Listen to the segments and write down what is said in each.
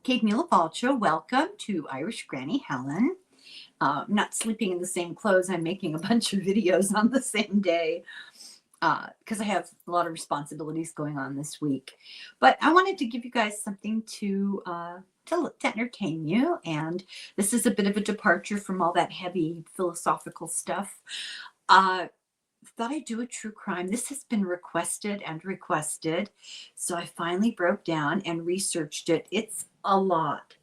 Kate Milafalcho, welcome to Irish Granny Helen. I'm not sleeping in the same clothes. I'm making a bunch of videos on the same day because I have a lot of responsibilities going on this week. But I wanted to give you guys something to entertain you. And this is a bit of a departure from all that heavy philosophical stuff. Thought I'd do a true crime. This has been requested and requested. So I finally broke down and researched it. It's a lot.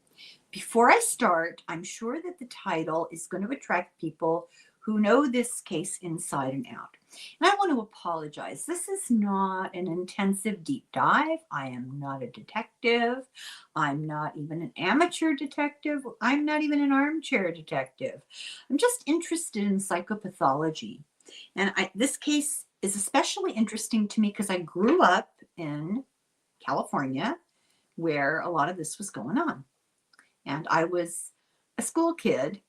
Before I start, I'm sure that the title is going to attract people who know this case inside and out. And I want to apologize. This is not an intensive deep dive. I am not a detective. I'm not even an amateur detective. I'm not even an armchair detective. I'm just interested in psychopathology. And this case is especially interesting to me because I grew up in California where a lot of this was going on. And I was a school kid.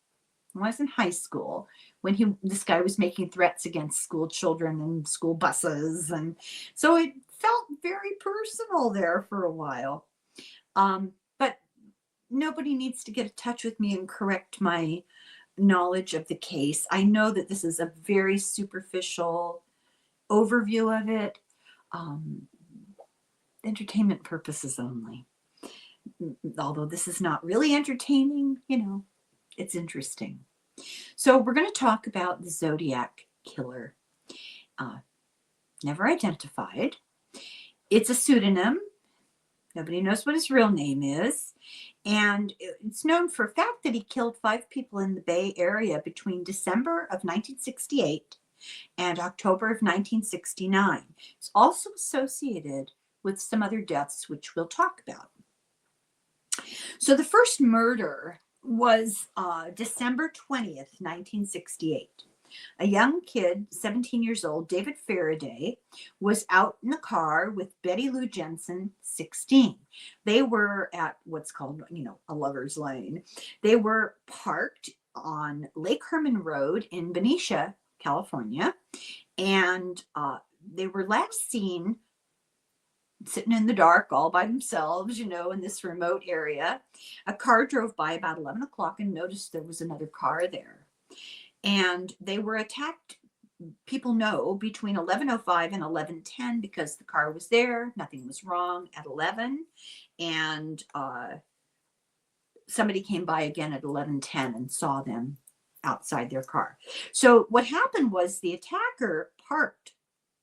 I was in high school when this guy was making threats against school children and school buses. And so it felt very personal there for a while. But nobody needs to get in touch with me and correct my knowledge of the case. I know that this is a very superficial overview of it. Entertainment purposes only. Although this is not really entertaining, it's interesting. So we're going to talk about the Zodiac Killer. Never identified. It's a pseudonym. Nobody knows what his real name is. And it's known for a fact that he killed 5 people in the Bay Area between December of 1968 and October of 1969. It's also associated with some other deaths, which we'll talk about. So the first murder was December 20th, 1968. A young kid, 17 years old, David Faraday, was out in the car with Betty Lou Jensen, 16. They were at what's called, a lover's lane. They were parked on Lake Herman Road in Benicia, California, and they were last seen sitting in the dark all by themselves, in this remote area. A car drove by about 11 o'clock and noticed there was another car there. And they were attacked, people know, between 11:05 and 11:10 because the car was there. Nothing was wrong at 11. And somebody came by again at 11:10 and saw them outside their car. So what happened was the attacker parked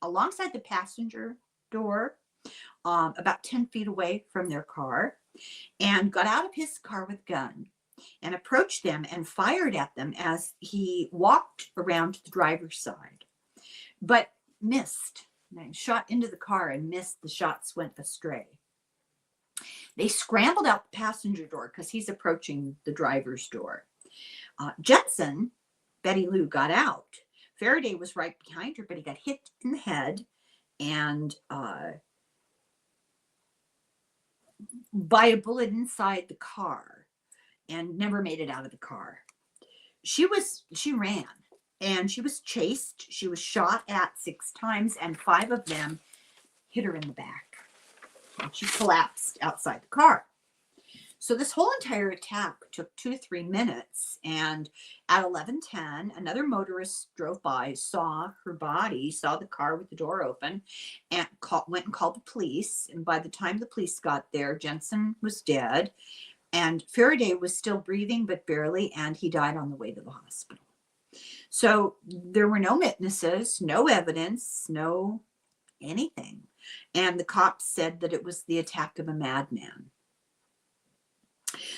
alongside the passenger door about 10 feet away from their car and got out of his car with a gun and approached them and fired at them as he walked around to the driver's side, but missed. And shot into the car and missed. The shots went astray. They scrambled out the passenger door because he's approaching the driver's door. Jensen, Betty Lou, got out. Faraday was right behind her, but he got hit in the head and by a bullet inside the car and never made it out of the car. She ran and she was chased. She was shot at 6 times and 5 of them hit her in the back. And she collapsed outside the car. So this whole entire attack took 2 to 3 minutes. And at 11:10, another motorist drove by, saw her body, saw the car with the door open, and went and called the police. And by the time the police got there, Jensen was dead. And Faraday was still breathing, but barely, and he died on the way to the hospital. So there were no witnesses, no evidence, no anything. And the cops said that it was the attack of a madman.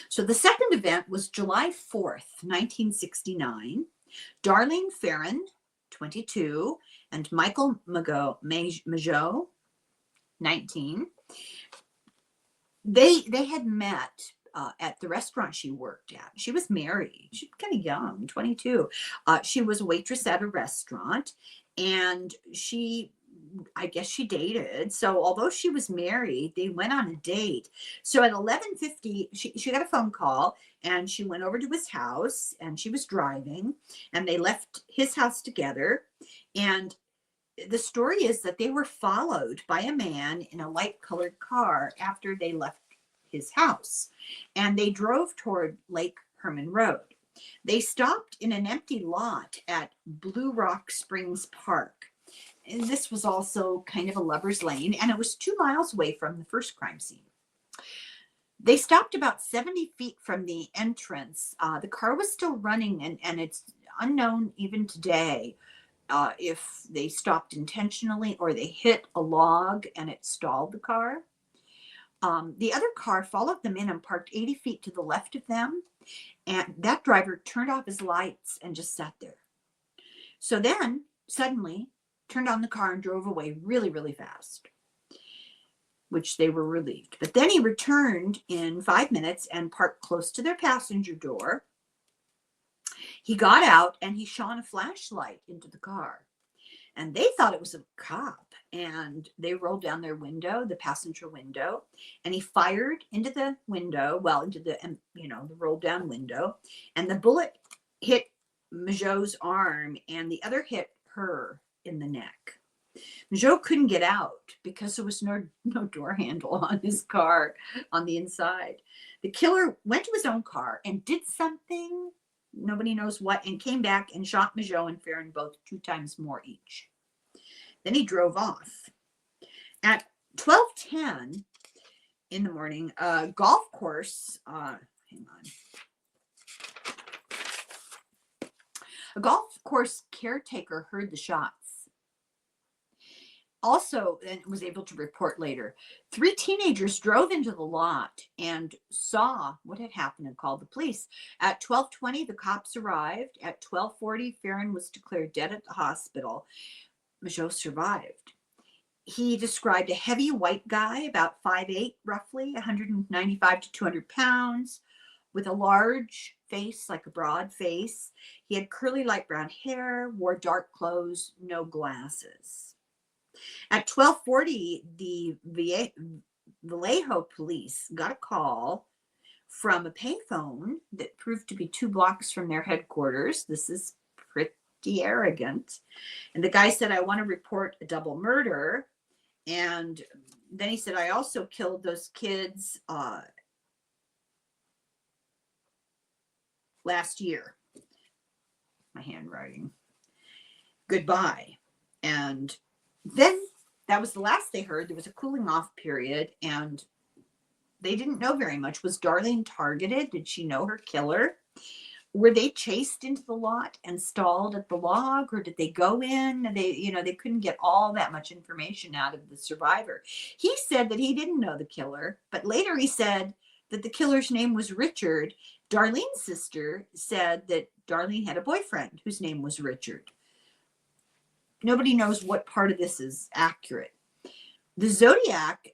So the second event was July 4th, 1969. Darlene Ferrin, 22, and Michael Mageau, 19. They had met at the restaurant she worked at. She was married. She was kind of young, 22. She was a waitress at a restaurant, and I guess she dated. So although she was married, they went on a date. So at 11:50, she got a phone call and she went over to his house and she was driving and they left his house together. And the story is that they were followed by a man in a light colored car after they left his house, and they drove toward Lake Herman Road. They stopped in an empty lot at Blue Rock Springs Park. And this was also kind of a lover's lane, and it was 2 miles away from the first crime scene. They stopped about 70 feet from the entrance. The car was still running, and it's unknown even today if they stopped intentionally or they hit a log and it stalled the car. The other car followed them in and parked 80 feet to the left of them. And that driver turned off his lights and just sat there. So then suddenly turned on the car and drove away really, really fast, which they were relieved. But then he returned in 5 minutes and parked close to their passenger door. He got out and he shone a flashlight into the car. And they thought it was a cop. And they rolled down their window, the passenger window, and he fired into the window, well, into the, the rolled down window. And the bullet hit Majot's arm and the other hit her in the neck. Majot couldn't get out because there was no door handle on his car on the inside. The killer went to his own car and did something, nobody knows what, and came back and shot Majot and Farron both 2 times more each. Then he drove off. At 12:10 in the morning, a golf course, a golf course caretaker heard the shots. Also, and was able to report later, 3 teenagers drove into the lot and saw what had happened and called the police. At 12:20, the cops arrived. At 12:40, Farron was declared dead at the hospital. Majot survived. He described a heavy white guy, about 5'8", roughly, 195 to 200 pounds, with a large face, like a broad face. He had curly light brown hair, wore dark clothes, no glasses. At 12:40, the Vallejo police got a call from a payphone that proved to be 2 blocks from their headquarters. This is pretty arrogant. And the guy said, I want to report a double murder. And then he said, I also killed those kids last year. My handwriting. Goodbye. And then that was the last they heard. There was a cooling off period and they didn't know very much. Was Darlene targeted? Did she know her killer? Were they chased into the lot and stalled at the log, or did they go in? They couldn't get all that much information out of the survivor. He said that he didn't know the killer, but later he said that the killer's name was Richard. Darlene's sister said that Darlene had a boyfriend whose name was Richard. Nobody knows what part of this is accurate. The Zodiac,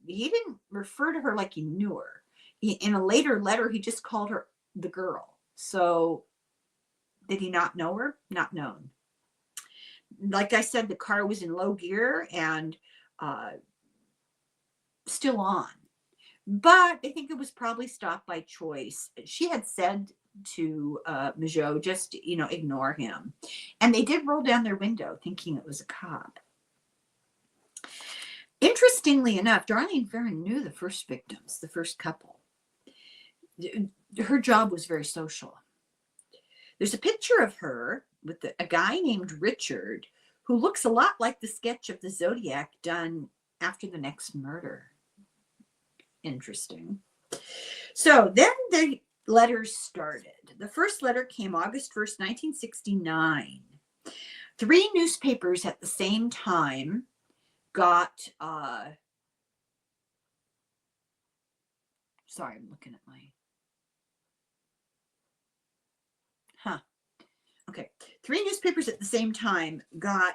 he didn't refer to her like he knew her. In a later letter, he just called her the girl. So did he not know her? Not known. Like I said, the car was in low gear and still on. But I think it was probably stopped by choice. She had said to Majot, just, ignore him. And they did roll down their window thinking it was a cop. Interestingly enough, Darlene Farron knew the first victims, the first couple. Her job was very social. There's a picture of her with a guy named Richard who looks a lot like the sketch of the Zodiac done after the next murder. Interesting. So then the letters started. The first letter came August 1st, 1969. 3 newspapers at the same time got, sorry, I'm looking at my, okay. 3 newspapers at the same time got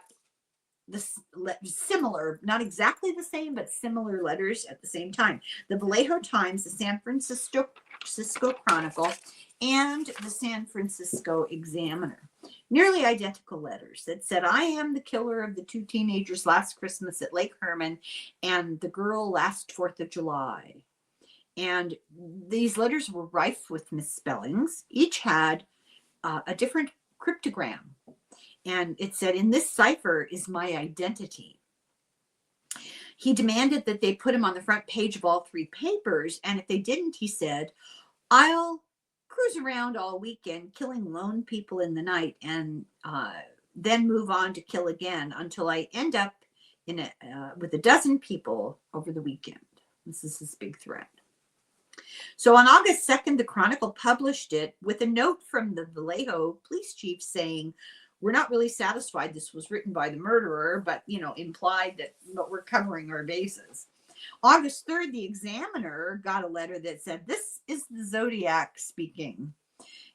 this similar, not exactly the same, but similar letters at the same time. The Vallejo Times, the San Francisco Chronicle, and the San Francisco Examiner. Nearly identical letters that said, I am the killer of the 2 teenagers last Christmas at Lake Herman and the girl last 4th of July. And these letters were rife with misspellings. Each had a different cryptogram. And it said, in this cipher is my identity. He demanded that they put him on the front page of all 3 papers, and if they didn't, he said, I'll cruise around all weekend killing lone people in the night and then move on to kill again until I end up with a dozen people over the weekend. This is his big threat. So on August 2nd, the Chronicle published it with a note from the Vallejo police chief saying, we're not really satisfied this was written by the murderer, but, implied that we're covering our bases. August 3rd, the Examiner got a letter that said, this is the Zodiac speaking.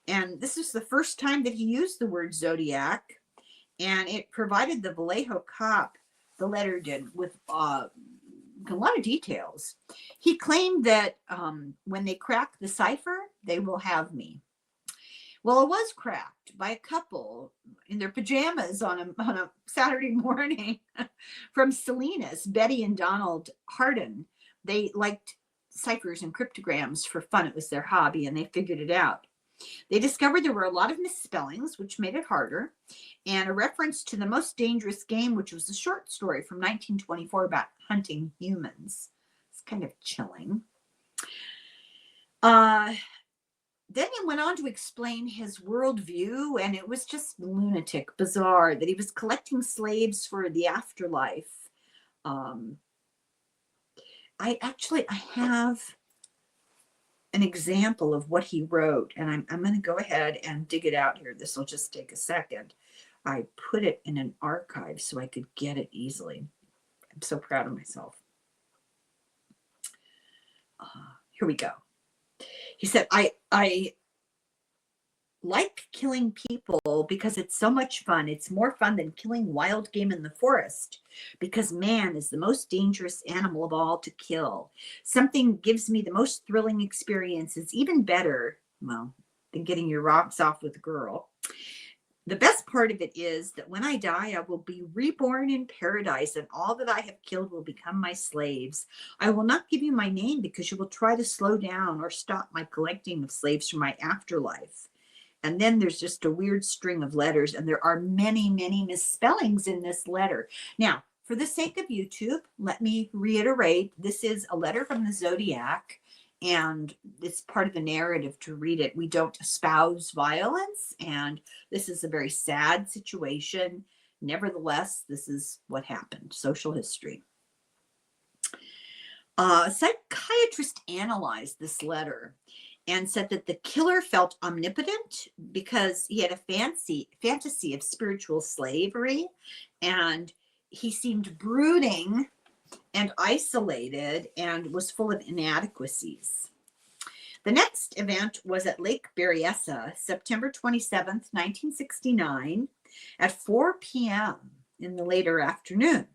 And this is the first time that he used the word Zodiac. And it provided the Vallejo cop, the letter did, with a lot of details. He claimed that when they crack the cipher, they will have me. Well, it was cracked by a couple in their pajamas on a Saturday morning from Salinas, Betty and Donald Hardin. They liked ciphers and cryptograms for fun. It was their hobby, and they figured it out. They discovered there were a lot of misspellings, which made it harder, and a reference to The Most Dangerous Game, which was a short story from 1924 about hunting humans. It's kind of chilling. Then he went on to explain his worldview, and it was just lunatic, bizarre, that he was collecting slaves for the afterlife. I have an example of what he wrote, and I'm going to go ahead and dig it out here. This will just take a second. I put it in an archive so I could get it easily. I'm so proud of myself. Here we go. He said, I like killing people because it's so much fun. It's more fun than killing wild game in the forest because man is the most dangerous animal of all to kill. Something gives me the most thrilling experience. It's even better, well, than getting your rocks off with a girl. The best part of it is that when I die, I will be reborn in paradise, and all that I have killed will become my slaves. I will not give you my name because you will try to slow down or stop my collecting of slaves for my afterlife. And then there's just a weird string of letters, and there are many, many misspellings in this letter. Now, for the sake of YouTube, let me reiterate, this is a letter from the Zodiac, and it's part of the narrative to read it. We don't espouse violence, and this is a very sad situation. Nevertheless, this is what happened. Social history. A psychiatrist analyzed this letter and said that the killer felt omnipotent because he had a fantasy of spiritual slavery, and he seemed brooding and isolated and was full of inadequacies. The next event was at Lake Berryessa, September 27th, 1969, at 4 p.m. in the later afternoon.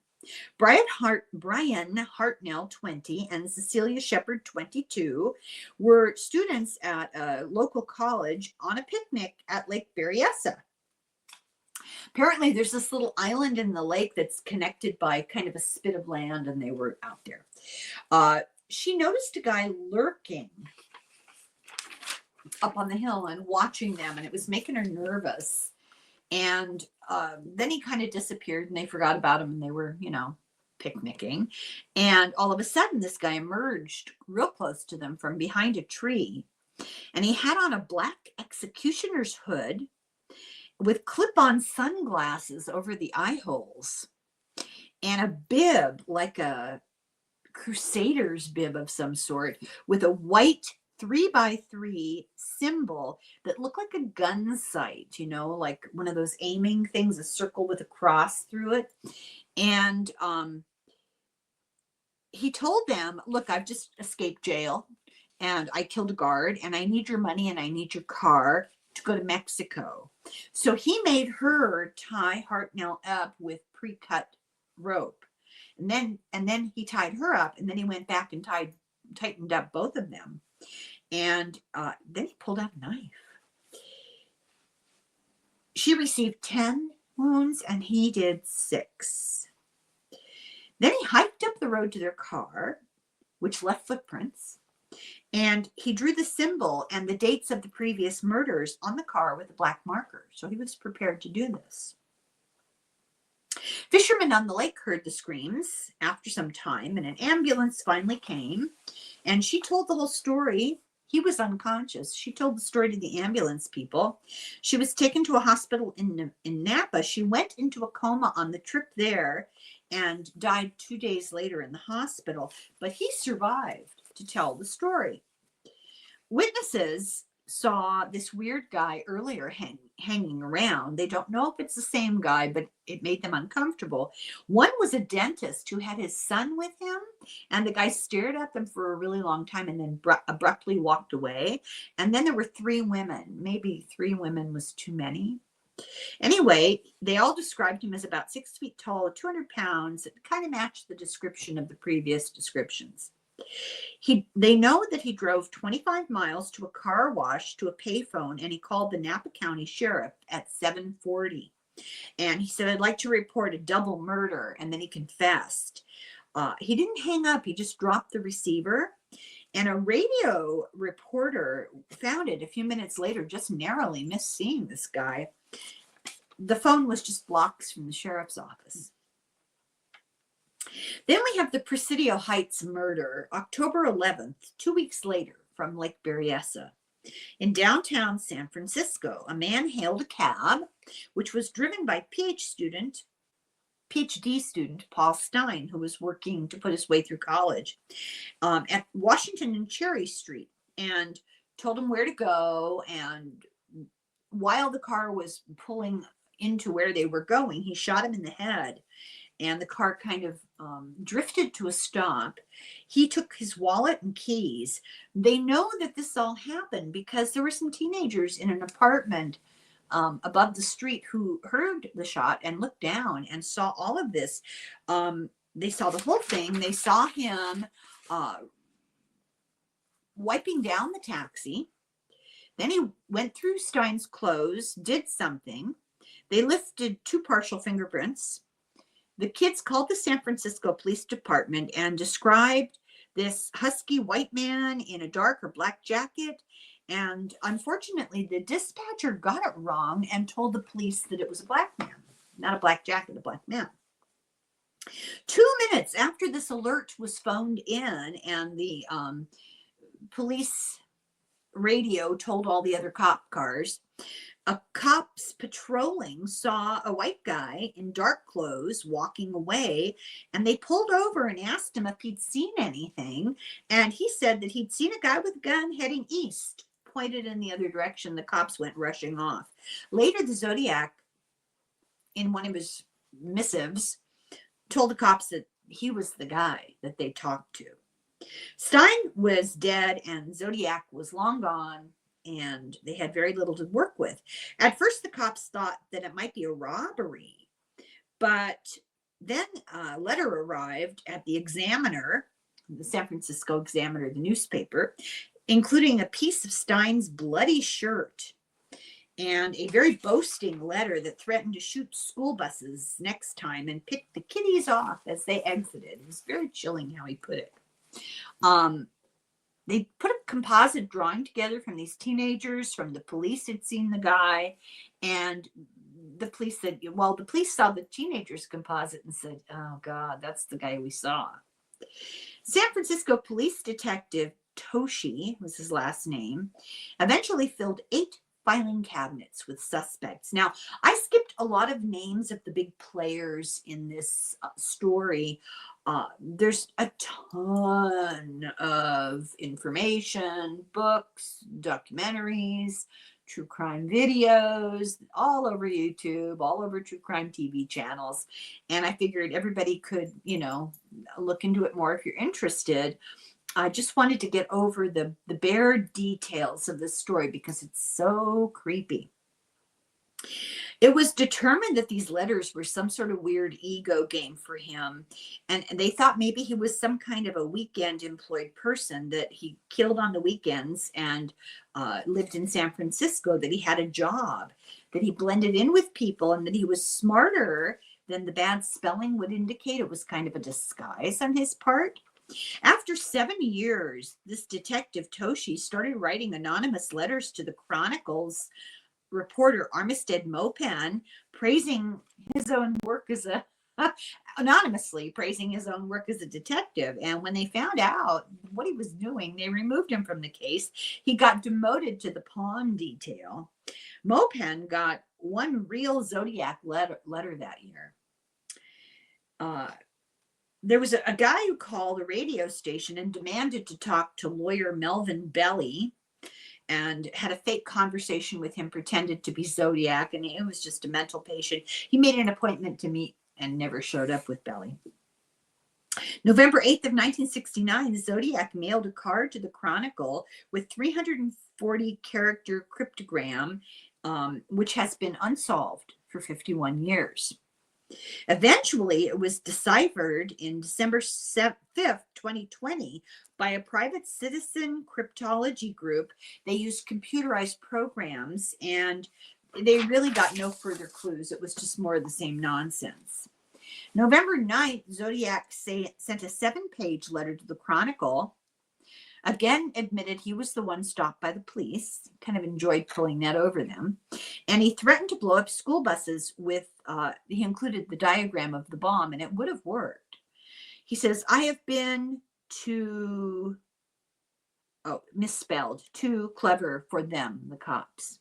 Brian Hartnell, 20, and Cecilia Shepard, 22, were students at a local college on a picnic at Lake Berryessa. Apparently, there's this little island in the lake that's connected by kind of a spit of land, and they were out there. She noticed a guy lurking up on the hill and watching them, and it was making her nervous. And then he kind of disappeared, and they forgot about him, and they were, picnicking. And all of a sudden, this guy emerged real close to them from behind a tree, and he had on a black executioner's hood with clip-on sunglasses over the eye holes and a bib, like a crusader's bib of some sort, with a white 3x3 symbol that looked like a gun sight, like one of those aiming things, a circle with a cross through it. And he told them, look, I've just escaped jail and I killed a guard, and I need your money and I need your car to go to Mexico. So he made her tie Hartnell up with pre-cut rope. And then he tied her up, and then he went back and tightened up both of them. And then he pulled out a knife. She received 10 wounds, and he did 6. Then he hiked up the road to their car, which left footprints, and he drew the symbol and the dates of the previous murders on the car with a black marker. So he was prepared to do this. Fishermen on the lake heard the screams after some time, and an ambulance finally came, and she told the whole story. He was unconscious. She told the story to the ambulance people. She was taken to a hospital in Napa. She went into a coma on the trip there and died 2 days later in the hospital, but he survived to tell the story. Witnesses saw this weird guy earlier hanging around. They don't know if it's the same guy, but it made them uncomfortable. One was a dentist who had his son with him, and the guy stared at them for a really long time and then abruptly walked away. And then there were 3 women. Maybe 3 women was too many. Anyway, they all described him as about 6 feet tall, 200 pounds. It kind of matched the description of the previous descriptions. They know that he drove 25 miles to a car wash to a payphone, and he called the Napa County Sheriff at 7:40. And he said, "I'd like to report a double murder," and then he confessed. He didn't hang up. He just dropped the receiver. And a radio reporter found it a few minutes later, just narrowly missed seeing this guy. The phone was just blocks from the sheriff's office. Then we have the Presidio Heights murder, October 11th, 2 weeks later, from Lake Berryessa. In downtown San Francisco, a man hailed a cab, which was driven by PhD student Paul Stein, who was working to put his way through college, at Washington and Cherry Street, and told him where to go. And while the car was pulling into where they were going, he shot him in the head, and the car kind of drifted to a stop. He took his wallet and keys. They know that this all happened because there were some teenagers in an apartment above the street who heard the shot and looked down and saw all of this. They saw the whole thing. They saw him wiping down the taxi. Then he went through Stein's clothes, did something. They lifted 2 partial fingerprints. The kids called the San Francisco Police Department and described this husky white man in a dark or black jacket. And unfortunately, the dispatcher got it wrong and told the police that it was a black man, not a black jacket, a black man. 2 minutes after this alert was phoned in and the police radio told all the other cop cars, cops patrolling saw a white guy in dark clothes walking away, and they pulled over and asked him if he'd seen anything. And he said that he'd seen a guy with a gun heading east, pointed in the other direction. The cops went rushing off. Later, the Zodiac, in one of his missives, told the cops that he was the guy that they talked to. Stein was dead and Zodiac was long gone, and they had very little to work with. At first, the cops thought that it might be a robbery, but then a letter arrived at the Examiner, the San Francisco Examiner, the newspaper, including a piece of Stein's bloody shirt and a very boasting letter that threatened to shoot school buses next time and pick the kiddies off as they exited. It was very chilling how he put it. They put a composite drawing together from these teenagers, from the police had seen the guy, and the police said, well, the police saw the teenagers' composite and said, oh God, that's the guy we saw. San Francisco police detective Toshi, was his last name, eventually filled 8 filing cabinets with suspects. Now, I skipped a lot of names of the big players in this story. There's a ton of information, books, documentaries, true crime videos, all over YouTube, all over true crime TV channels. And I figured everybody could, look into it more if you're interested. I just wanted to get over the bare details of this story because it's so creepy. It was determined that these letters were some sort of weird ego game for him. And they thought maybe he was some kind of a weekend employed person, that he killed on the weekends and lived in San Francisco, that he had a job, that he blended in with people, and that he was smarter than the bad spelling would indicate. It was kind of a disguise on his part. After 7 years, this detective Toshi started writing anonymous letters to the Chronicles reporter Armistead Mopan praising his own work as a anonymously praising his own work as a detective. And when they found out what he was doing, they removed him from the case. He got demoted to the pawn detail. Mopan got one real Zodiac letter that year. There was a guy who called a radio station and demanded to talk to lawyer Melvin Belly, and had a fake conversation with him, pretended to be Zodiac, and it was just a mental patient. He made an appointment to meet and never showed up with Belly. November 8th of 1969, Zodiac mailed a card to the Chronicle with 340 character cryptogram, which has been unsolved for 51 years. Eventually, it was deciphered in December 5th, 2020, by a private citizen cryptology group. They used computerized programs, and they really got no further clues. It was just more of the same nonsense. November 9th, Zodiac sent a 7-page letter to the Chronicle. Again, admitted he was the one stopped by the police, kind of enjoyed pulling that over them. And he threatened to blow up school buses with, he included the diagram of the bomb, and it would have worked. He says, I have been too clever for them, the cops.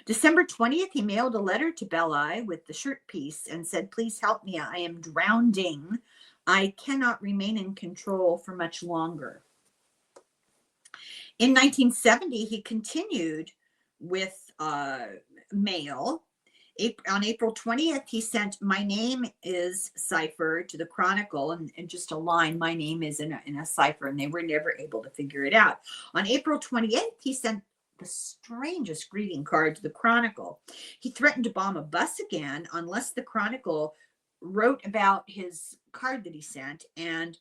December 20th, he mailed a letter to Belli with the shirt piece and said, please help me. I am drowning. I cannot remain in control for much longer. In 1970, he continued with mail. On April 20th, he sent "My name is" cipher to the Chronicle, and just a line, "My name is" in a cipher, and they were never able to figure it out. On April 28th, he sent the strangest greeting card to the Chronicle. He threatened to bomb a bus again unless the Chronicle wrote about his card that he sent, and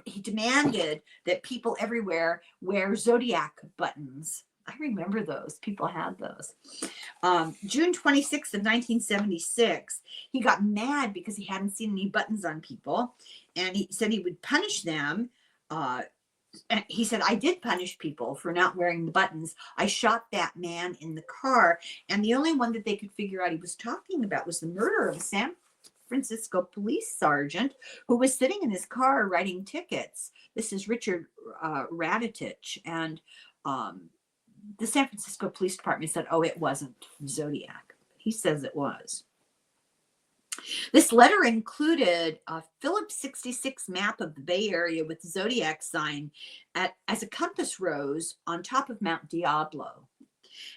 he demanded that people everywhere wear Zodiac buttons. I remember those. People had those. June 26th of 1976, he got mad because he hadn't seen any buttons on people, and he said he would punish them. And he said, I did punish people for not wearing the buttons. I shot that man in the car, and the only one that they could figure out he was talking about was the murder of San Francisco police sergeant who was sitting in his car writing tickets. This is Richard Raditich, and the San Francisco Police Department said, oh, it wasn't Zodiac. He says it was. This letter included a Phillips 66 map of the Bay Area with the Zodiac sign as a compass rose on top of Mount Diablo.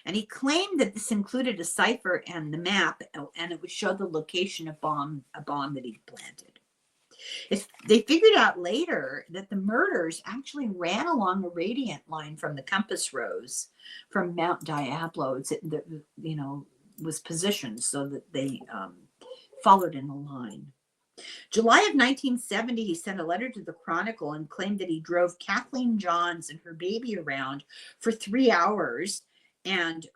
And he claimed that this included a cipher and the map, and it would show the location of a bomb that he planted. They figured out later that the murders actually ran along a radiant line from the compass rose from Mount Diablo. It was positioned so that they followed in a line. July of 1970, he sent a letter to the Chronicle and claimed that he drove Kathleen Johns and her baby around for 3 hours. And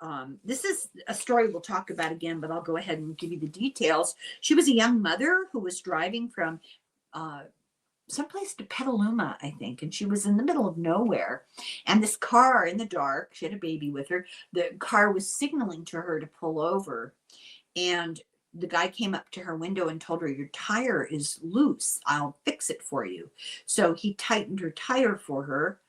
this is a story we'll talk about again, but I'll go ahead and give you the details. She was a young mother who was driving from someplace to Petaluma, I think, and she was in the middle of nowhere. And this car in the dark, she had a baby with her, the car was signaling to her to pull over. And the guy came up to her window and told her, your tire is loose. I'll fix it for you. So he tightened her tire for her.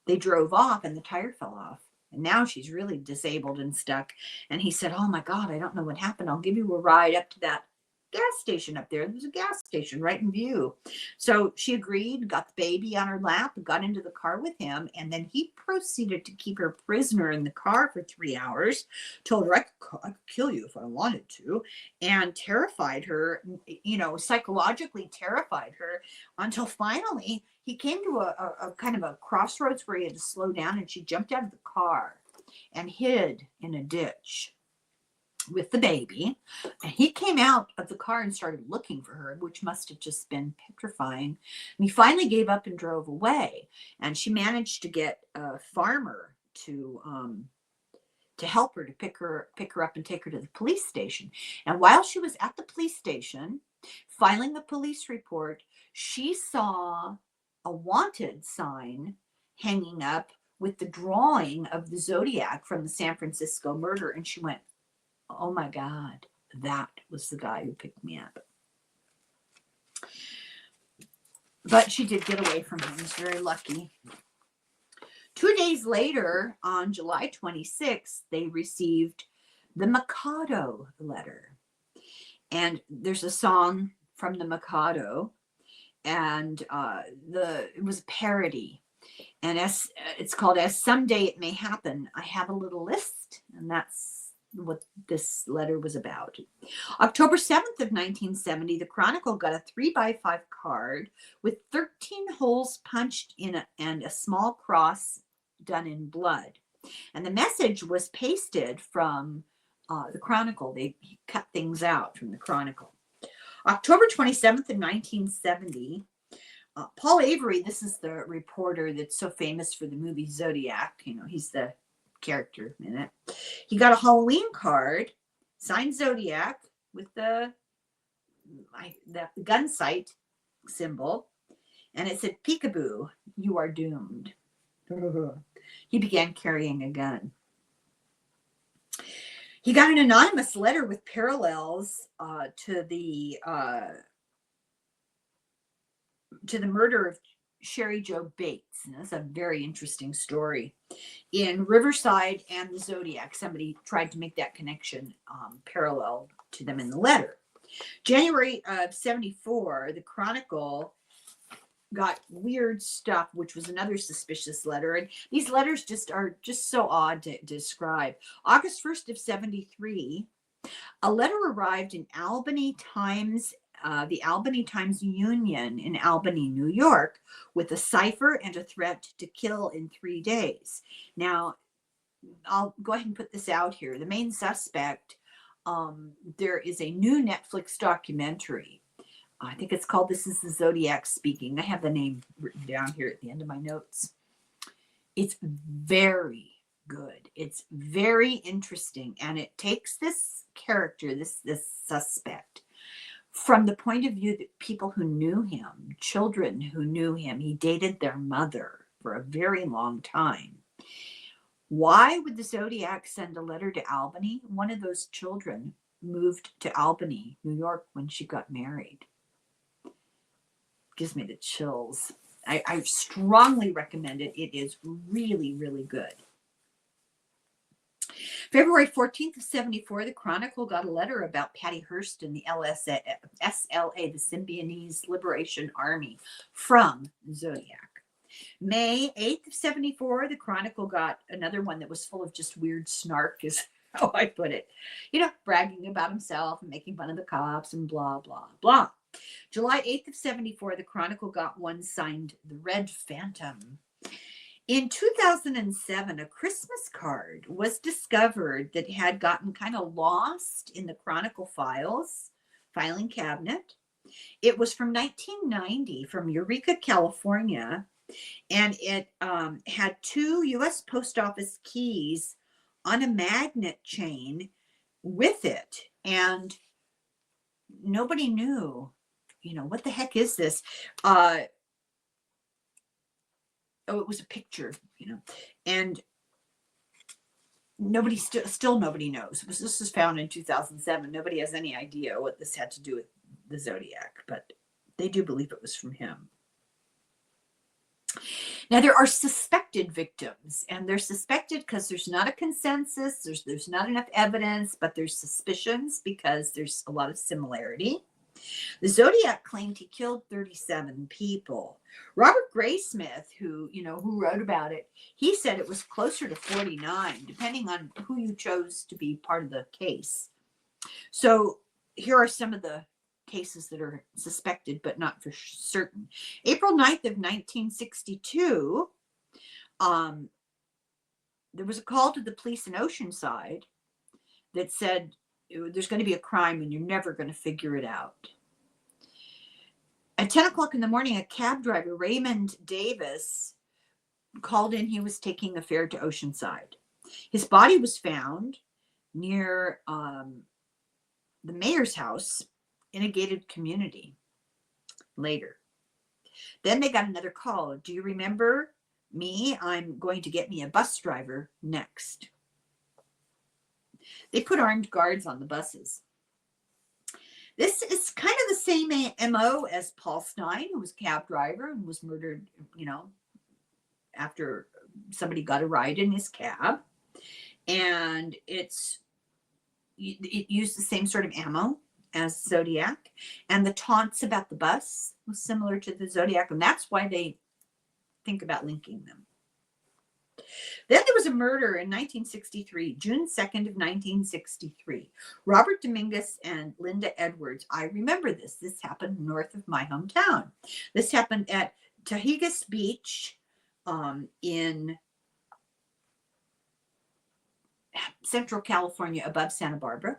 They drove off and the tire fell off. And now she's really disabled and stuck. And he said, oh my God, I don't know what happened. I'll give you a ride up to that gas station up there. There's a gas station right in view. So she agreed, got the baby on her lap, got into the car with him, and then he proceeded to keep her prisoner in the car for 3 hours, told her I could kill you if I wanted to, and terrified her, psychologically terrified her, until finally he came to a kind of a crossroads where he had to slow down, and she jumped out of the car and hid in a ditch with the baby. And he came out of the car and started looking for her, which must have just been petrifying. And he finally gave up and drove away. And she managed to get a farmer to help her, to pick her up and take her to the police station. And while she was at the police station filing the police report, she saw a wanted sign hanging up with the drawing of the Zodiac from the San Francisco murder. And she went, oh my God, that was the guy who picked me up. But she did get away from him. I was very lucky. 2 days later, on July 26th, they received the Mikado letter. And there's a song from the Mikado, and it was a parody. And it's called "As Someday It May Happen, I Have a Little List," and that's what this letter was about. October 7th of 1970, the Chronicle got a 3x5 card with 13 holes punched in it and a small cross done in blood. And the message was pasted from the Chronicle. They cut things out from the Chronicle. October 27th of 1970, Paul Avery, this is the reporter that's so famous for the movie Zodiac. You know, he's the character in it. He got a Halloween card signed Zodiac with the gun sight symbol, and it said, "Peekaboo, you are doomed." He began carrying a gun. He got an anonymous letter with parallels to the murder of Sherry Jo Bates. And that's a very interesting story. In Riverside and the Zodiac, somebody tried to make that connection parallel to them in the letter. January of 74, the Chronicle got weird stuff, which was another suspicious letter. And these letters are just so odd to describe. August 1st of 73, a letter arrived in Albany Times, the Albany Times Union in Albany, New York, with a cipher and a threat to kill in 3 days. Now, I'll go ahead and put this out here. The main suspect, there is a new Netflix documentary. I think it's called "This is the Zodiac Speaking." I have the name written down here at the end of my notes. It's very good. It's very interesting. And it takes this character, this suspect, from the point of view that people who knew him, children who knew him, he dated their mother for a very long time. Why would the Zodiac send a letter to Albany? One of those children moved to Albany, New York, when she got married. Gives me the chills. I strongly recommend it. It is really, really good. February 14th of 74, the Chronicle got a letter about Patty Hearst and the SLA, the Symbionese Liberation Army, from Zodiac. May 8th of 74, the Chronicle got another one that was full of just weird snark, is how I put it. You know, bragging about himself and making fun of the cops and blah, blah, blah. July 8th of 74, the Chronicle got one signed "The Red Phantom." In 2007, a Christmas card was discovered that had gotten kind of lost in the Chronicle filing cabinet. It was from 1990 from Eureka, California, and it had 2 U.S. Post Office keys on a magnet chain with it. And nobody knew, you know, what the heck is this? It was a picture, you know, and nobody still nobody knows. This was found in 2007. Nobody has any idea what this had to do with the Zodiac, but they do believe it was from him. Now, there are suspected victims, and they're suspected because there's not a consensus, there's not enough evidence, but there's suspicions because there's a lot of similarity. The Zodiac claimed he killed 37 people. Robert Graysmith, who wrote about it, he said it was closer to 49, depending on who you chose to be part of the case. So here are some of the cases that are suspected, but not for certain. April 9th of 1962, there was a call to the police in Oceanside that said there's going to be a crime and you're never going to figure it out. At 10 o'clock in the morning, a cab driver, Raymond Davis, called in. He was taking a fare to Oceanside. His body was found near the mayor's house in a gated community later. Then they got another call. "Do you remember me? I'm going to get me a bus driver next." They put armed guards on the buses. This is kind of the same MO as Paul Stein, who was a cab driver and was murdered, after somebody got a ride in his cab. And it used the same sort of ammo as Zodiac. And the taunts about the bus was similar to the Zodiac. And that's why they think about linking them. Then there was a murder in 1963, June 2nd of 1963. Robert Dominguez and Linda Edwards. I remember this. This happened north of my hometown. This happened at Tahigas Beach in Central California above Santa Barbara.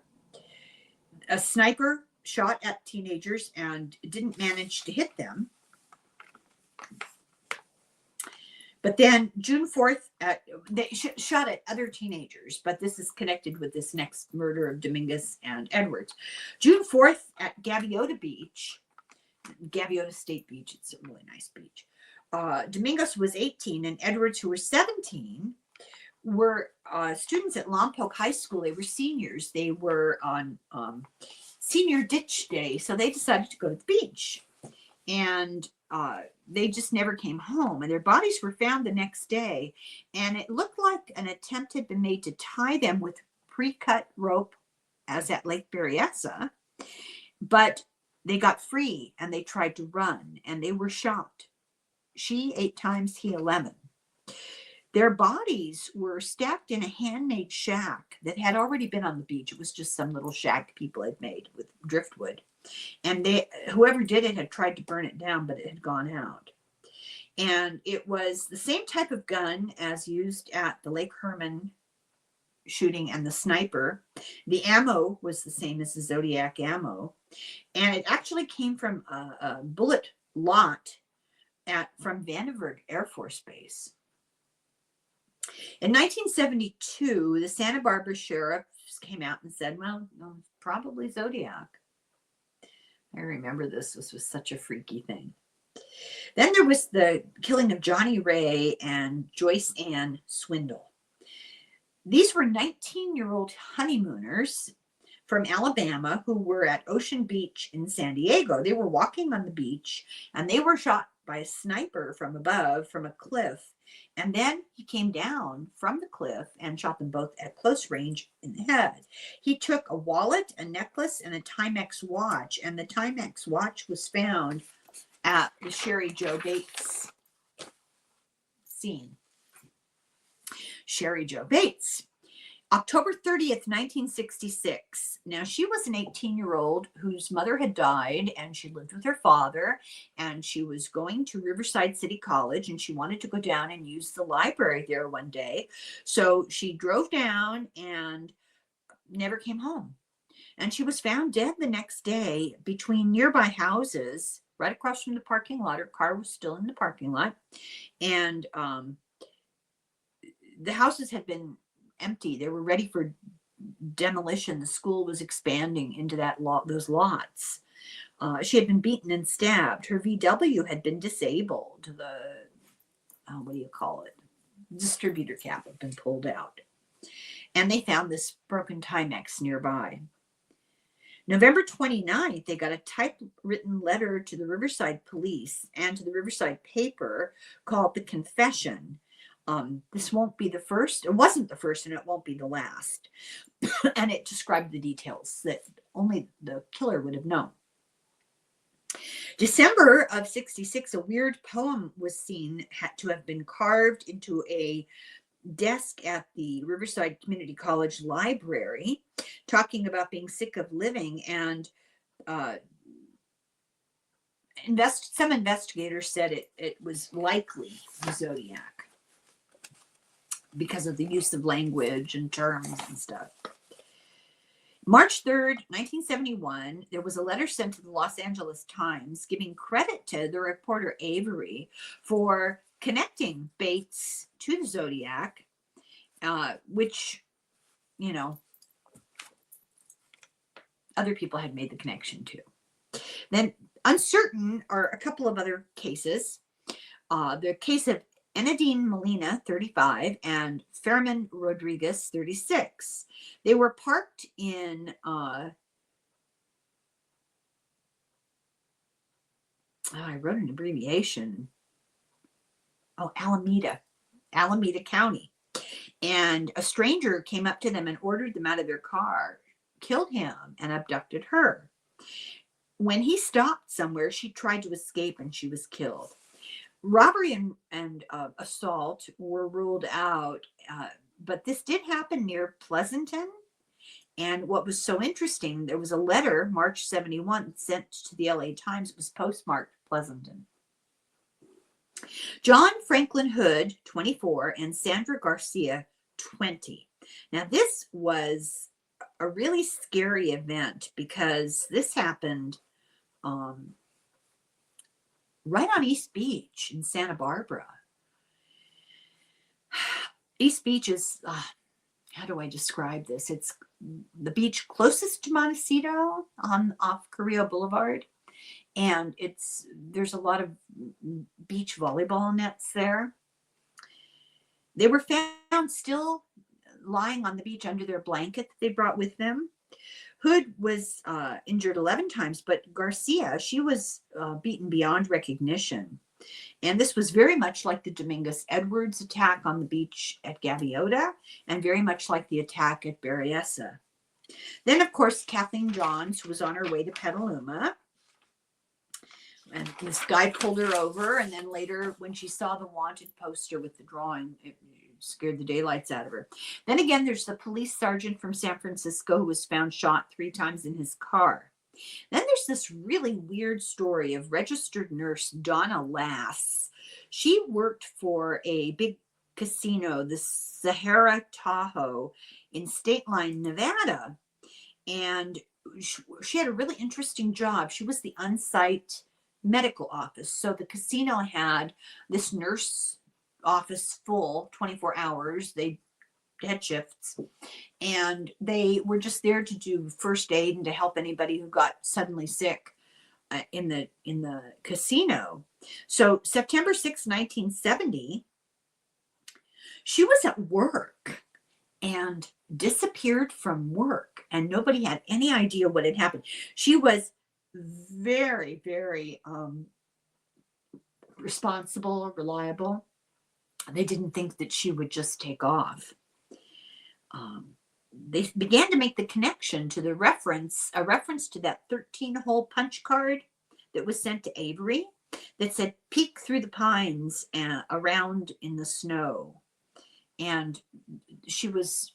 A sniper shot at teenagers and didn't manage to hit them. But then June 4th, they shot at other teenagers, but this is connected with this next murder of Dominguez and Edwards. June 4th at Gaviota Beach, Gaviota State Beach, it's a really nice beach. Dominguez was 18 and Edwards, who were 17, were students at Lompoc High School. They were seniors. They were on senior ditch day, so they decided to go to the beach. And they just never came home, and their bodies were found the next day, and it looked like an attempt had been made to tie them with pre-cut rope as at Lake Berryessa, but they got free and they tried to run and they were shot. She 8 times, he 11. Their bodies were stacked in a handmade shack that had already been on the beach. It was just some little shack people had made with driftwood. And whoever did it had tried to burn it down, but it had gone out. And it was the same type of gun as used at the Lake Herman shooting and the sniper. The ammo was the same as the Zodiac ammo. And it actually came from a bullet lot from Vandenberg Air Force Base. In 1972, the Santa Barbara sheriffs came out and said, well, no, probably Zodiac. I remember this. This was such a freaky thing. Then there was the killing of Johnny Ray and Joyce Ann Swindle. These were 19-year-old honeymooners from Alabama who were at Ocean Beach in San Diego. They were walking on the beach and they were shot by a sniper from above, from a cliff. And then he came down from the cliff and shot them both at close range in the head. He took a wallet, a necklace, and a Timex watch. And the Timex watch was found at the Sherry Joe Bates scene. Sherry Joe Bates. October 30th, 1966. Now, she was an 18-year-old whose mother had died, and she lived with her father, and she was going to Riverside City College, and she wanted to go down and use the library there one day. So she drove down and never came home. And she was found dead the next day between nearby houses, right across from the parking lot. Her car was still in the parking lot. And the houses had been empty. They were ready for demolition. The school was expanding into those lots. She had been beaten and stabbed. Her VW had been disabled. What do you call it? Distributor cap had been pulled out. And they found this broken Timex nearby. November 29th, they got a typewritten letter to the Riverside police and to the Riverside paper called The Confession. This won't be the first. It wasn't the first, and it won't be the last. And it described the details that only the killer would have known. December of 66, a weird poem was seen to have been carved into a desk at the Riverside Community College library, talking about being sick of living. And some investigators said it was likely the Zodiac, because of the use of language and terms and stuff. March 3rd, 1971, there was a letter sent to the Los Angeles Times giving credit to the reporter Avery for connecting Bates to the Zodiac, which, other people had made the connection to. Then uncertain are a couple of other cases. The case of Enadine Molina, 35, and Fermin Rodriguez, 36. They were parked in, I wrote an abbreviation. Oh, Alameda County. And a stranger came up to them and ordered them out of their car, killed him, and abducted her. When he stopped somewhere, she tried to escape and she was killed. Robbery and assault were ruled out, but this did happen near Pleasanton. And what was so interesting, there was a letter, March 71, sent to the LA Times. It was postmarked Pleasanton. John Franklin Hood, 24, and Sandra Garcia, 20. Now, this was a really scary event because this happened right on East Beach in Santa Barbara. East Beach is, how do I describe this? It's the beach closest to Montecito off Carrillo Boulevard. And there's a lot of beach volleyball nets there. They were found still lying on the beach under their blanket that they brought with them. Hood was injured 11 times, but Garcia, she was beaten beyond recognition. And this was very much like the Dominguez Edwards attack on the beach at Gaviota, and very much like the attack at Berryessa. Then, of course, Kathleen Johns, who was on her way to Petaluma. And this guy pulled her over, and then later, when she saw the wanted poster with the drawing, it scared the daylights out of her. Then again, there's the police sergeant from San Francisco who was found shot 3 times in his car. Then there's this really weird story of registered nurse Donna Lass. She worked for a big casino, the Sahara Tahoe in State Line, Nevada. And she had a really interesting job. She was the on-site medical office. So the casino had this nurse office full 24 hours. They had shifts, and they were just there to do first aid and to help anybody who got suddenly sick in the casino. So September 6, 1970, she was at work and disappeared from work, and nobody had any idea what had happened. She was very, very responsible, reliable. They didn't think that she would just take off. They began to make the connection to a reference to that 13-hole punch card that was sent to Avery that said, "Peek through the pines around in the snow." And she was,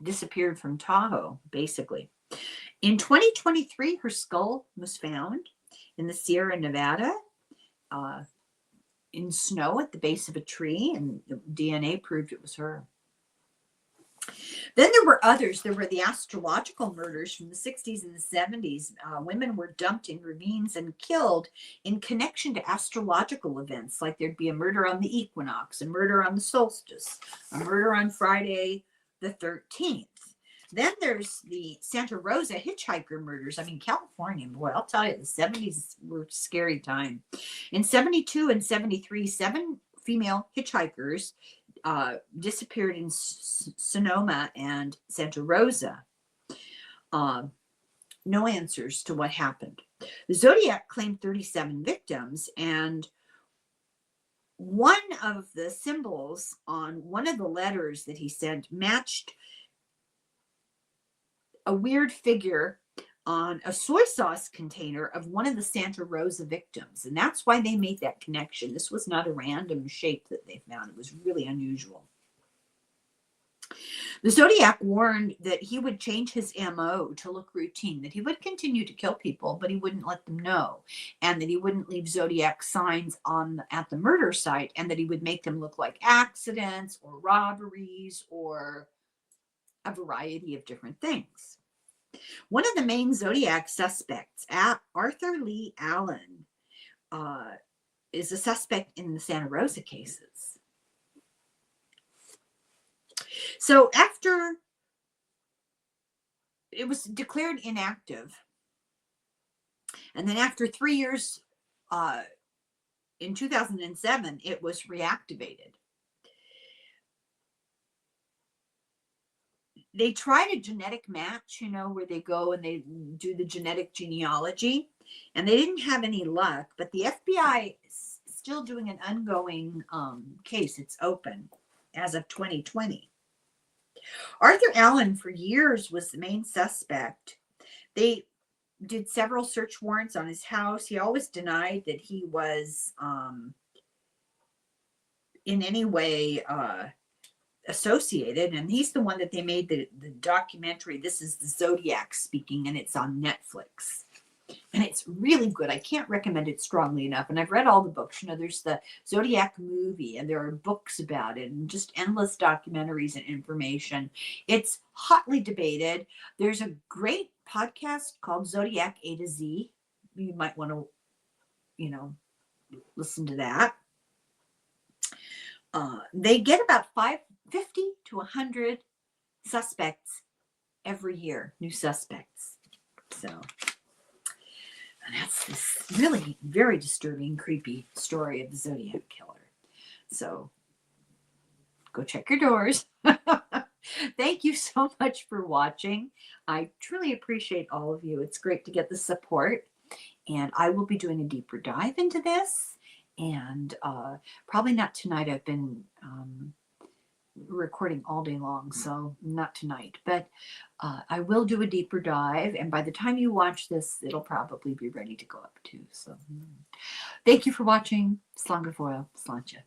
disappeared from Tahoe, basically. In 2023, her skull was found in the Sierra Nevada in snow at the base of a tree, and DNA proved it was her. Then there were others. There were the astrological murders from the 60s and the 70s. Women were dumped in ravines and killed in connection to astrological events, like there'd be a murder on the equinox, a murder on the solstice, a murder on Friday the 13th. Then there's the Santa Rosa hitchhiker murders. I mean, California, boy, I'll tell you, the 70s were a scary time. In 72 and 73, 7 female hitchhikers disappeared in Sonoma and Santa Rosa. No answers to what happened. The Zodiac claimed 37 victims, and one of the symbols on one of the letters that he sent matched a weird figure on a soy sauce container of one of the Santa Rosa victims. And that's why they made that connection. This was not a random shape that they found. It was really unusual. The Zodiac warned that he would change his MO to look routine, that he would continue to kill people, but he wouldn't let them know, and that he wouldn't leave Zodiac signs at the murder site, and that he would make them look like accidents or robberies or a variety of different things. One of the main Zodiac suspects, Arthur Lee Allen, is a suspect in the Santa Rosa cases. So after it was declared inactive, and then after 3 years in 2007, it was reactivated. They tried a genetic match, where they go and they do the genetic genealogy, and they didn't have any luck, but the FBI is still doing an ongoing case. It's open as of 2020. Arthur Allen for years was the main suspect. They did several search warrants on his house. He always denied that he was in any way associated, and he's the one that they made the documentary. This is the Zodiac speaking, and it's on Netflix, and it's really good. I can't recommend it strongly enough. And I've read all the books. There's the Zodiac movie, and there are books about it, and just endless documentaries and information. It's hotly debated. There's a great podcast called Zodiac A to Z. You might want to listen to that. They get about 50 to 100 suspects every year, new suspects. So, and that's this really very disturbing, creepy story of the Zodiac Killer. So, go check your doors. Thank you so much for watching. I truly appreciate all of you. It's great to get the support. And I will be doing a deeper dive into this. And probably not tonight. I've been recording all day long, so not tonight. But I will do a deeper dive. And by the time you watch this, it'll probably be ready to go up too. So thank you for watching. Slán go fóill, slánte.